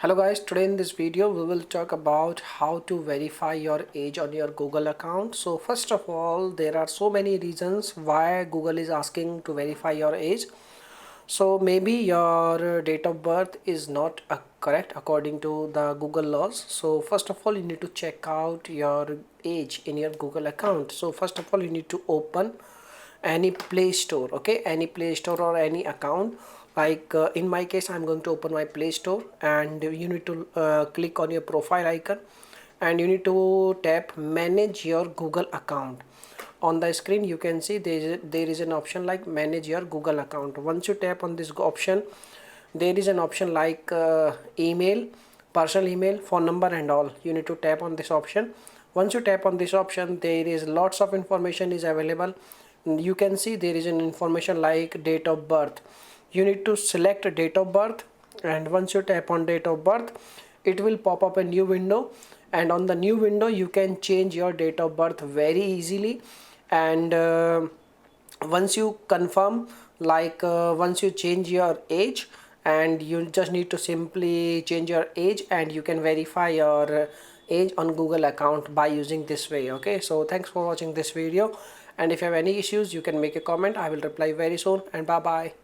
Hello guys, today in this video we will talk about how to verify your age on your Google account. So first of all, there are so many reasons why Google is asking to verify your age. So maybe your date of birth is not correct according to the Google laws. So first of all, you need to check out your age in your Google account. So first of all, you need to open any Play Store, okay, any Play Store or any account. Like in my case, I'm going to open my Play Store, and you need to click on your profile icon, and you need to tap manage your Google account. On the screen you can see there is an option like manage your Google account. Once you tap on this option, there is an option like email, personal email, phone number and all. You need to tap on this option. Once you tap on this option, there is lots of information is available. You can see there is an information like date of birth. You need to select date of birth, and once you tap on date of birth, it will pop up a new window, and on the new window you can change your date of birth very easily. And once you confirm, like once you change your age, and you just need to simply change your age, and you can verify your age on Google account by using this way. Okay, so thanks for watching this video, and if you have any issues you can make a comment. I will reply very soon, and bye bye.